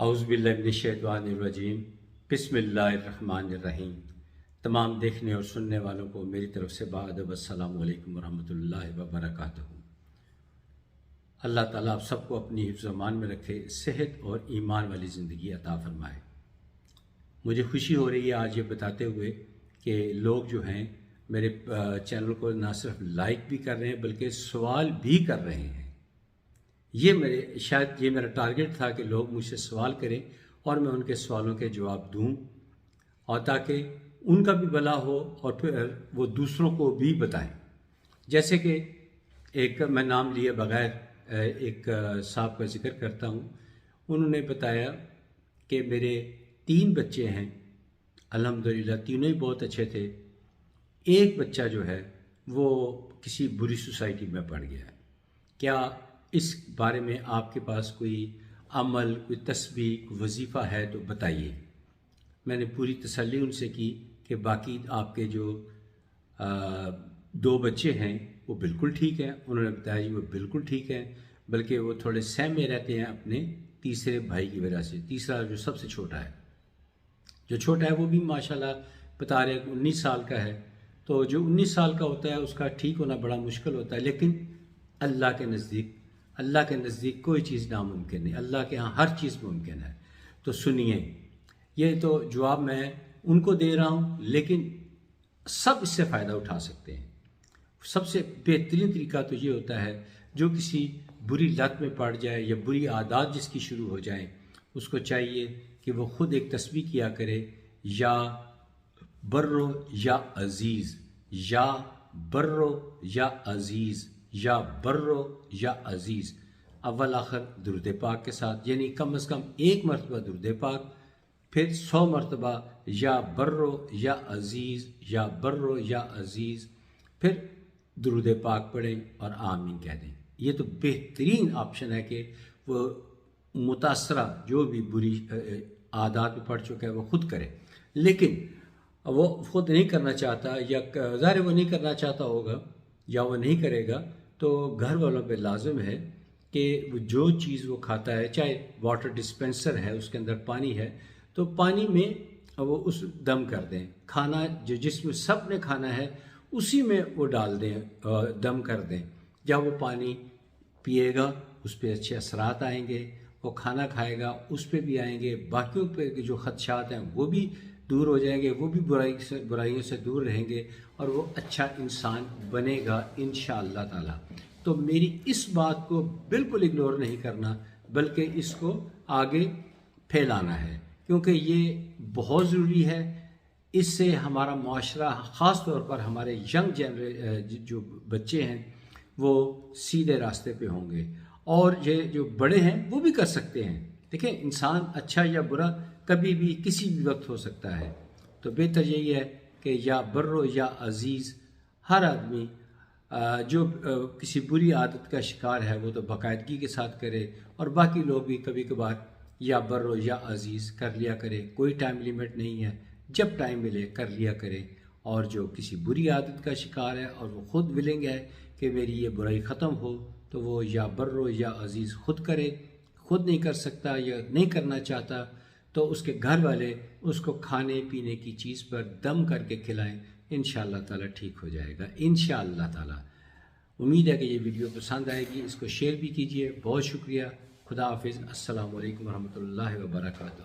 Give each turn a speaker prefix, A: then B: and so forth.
A: اعوذ باللہ من الشیطان الرجیم بسم اللہ الرحمن الرحیم۔ تمام دیکھنے اور سننے والوں کو میری طرف سے بادب السلام علیکم ورحمۃ اللہ وبرکاتہ۔ اللہ تعالیٰ آپ سب کو اپنی حفظ و امان میں رکھے، صحت اور ایمان والی زندگی عطا فرمائے۔ مجھے خوشی ہو رہی ہے آج یہ بتاتے ہوئے کہ لوگ جو ہیں میرے چینل کو نہ صرف لائک بھی کر رہے ہیں بلکہ سوال بھی کر رہے ہیں۔ شاید یہ میرا ٹارگٹ تھا کہ لوگ مجھ سے سوال کریں اور میں ان کے سوالوں کے جواب دوں، اور تاکہ ان کا بھی بھلا ہو اور پھر وہ دوسروں کو بھی بتائیں۔ جیسے کہ ایک میں نام لیے بغیر ایک صاحب کا ذکر کرتا ہوں، انہوں نے بتایا کہ میرے 3 بچے ہیں، الحمدللہ تینوں ہی بہت اچھے تھے، ایک بچہ جو ہے وہ کسی بری سوسائٹی میں پڑ گیا ہے، کیا اس بارے میں آپ کے پاس کوئی عمل، کوئی تسبیح، کوئی وظیفہ ہے تو بتائیے۔ میں نے پوری تسلی ان سے کی کہ باقی آپ کے جو 2 بچے ہیں وہ بالکل ٹھیک ہیں۔ انہوں نے بتایا جی وہ بالکل ٹھیک ہیں، بلکہ وہ تھوڑے سہم میں رہتے ہیں اپنے تیسرے بھائی کی وجہ سے۔ تیسرا جو سب سے چھوٹا ہے، جو چھوٹا ہے وہ بھی ماشاءاللہ بتا رہے ہیں 19 سال کا ہے، تو جو 19 سال کا ہوتا ہے اس کا ٹھیک ہونا بڑا مشکل ہوتا ہے، لیکن اللہ کے نزدیک کوئی چیز ناممکن نہیں، اللہ کے ہاں ہر چیز ممکن ہے۔ تو سنیے، یہ تو جواب میں ان کو دے رہا ہوں، لیکن سب اس سے فائدہ اٹھا سکتے ہیں۔ سب سے بہترین طریقہ تو یہ ہوتا ہے جو کسی بری لت میں پڑ جائے یا بری عادات جس کی شروع ہو جائیں، اس کو چاہیے کہ وہ خود ایک تسبیح کیا کرے، یا برو یا عزیز، یا برو یا عزیز، یا برو یا عزیز، اول آخر درود پاک کے ساتھ، یعنی کم از کم 1 مرتبہ درود پاک، پھر 100 مرتبہ یا برو یا عزیز، یا برو یا عزیز، پھر درود پاک پڑھیں اور آمین کہہ دیں۔ یہ تو بہترین آپشن ہے کہ وہ متاثرہ جو بھی بری عادات میں پڑ چکا ہے وہ خود کرے، لیکن وہ خود نہیں کرنا چاہتا، یا ظاہر وہ نہیں کرنا چاہتا ہوگا یا وہ نہیں کرے گا، تو گھر والوں پہ لازم ہے کہ جو چیز وہ کھاتا ہے، چاہے واٹر ڈسپینسر ہے اس کے اندر پانی ہے تو پانی میں وہ اس دم کر دیں، کھانا جو جس میں سب نے کھانا ہے اسی میں وہ ڈال دیں، دم کر دیں۔ جب وہ پانی پیے گا اس پہ اچھے اثرات آئیں گے، وہ کھانا کھائے گا اس پہ بھی آئیں گے، باقیوں پہ جو خدشات ہیں وہ بھی دور ہو جائیں گے، وہ بھی برائیوں سے دور رہیں گے، اور وہ اچھا انسان بنے گا انشاءاللہ تعالی۔ تو میری اس بات کو بالکل اگنور نہیں کرنا، بلکہ اس کو آگے پھیلانا ہے، کیونکہ یہ بہت ضروری ہے۔ اس سے ہمارا معاشرہ، خاص طور پر ہمارے ینگ جو بچے ہیں وہ سیدھے راستے پہ ہوں گے، اور یہ جو بڑے ہیں وہ بھی کر سکتے ہیں۔ دیکھیں، انسان اچھا یا برا کبھی بھی کسی بھی وقت ہو سکتا ہے، تو بہتر یہی ہے کہ یا برو یا عزیز، ہر آدمی جو کسی بری عادت کا شکار ہے وہ تو باقاعدگی کے ساتھ کرے، اور باقی لوگ بھی کبھی کبھار یا برو یا عزیز کر لیا کرے۔ کوئی ٹائم لیمٹ نہیں ہے، جب ٹائم ملے کر لیا کرے۔ اور جو کسی بری عادت کا شکار ہے اور وہ خود ولنگ ہے کہ میری یہ برائی ختم ہو، تو وہ یا برو یا عزیز خود کرے۔ خود نہیں کر سکتا یا نہیں کرنا چاہتا تو اس کے گھر والے اس کو کھانے پینے کی چیز پر دم کر کے کھلائیں، انشاءاللہ تعالی ٹھیک ہو جائے گا انشاءاللہ تعالی۔ امید ہے کہ یہ ویڈیو پسند آئے گی، اس کو شیئر بھی کیجیے۔ بہت شکریہ، خدا حافظ، السلام علیکم ورحمۃ اللہ وبرکاتہ۔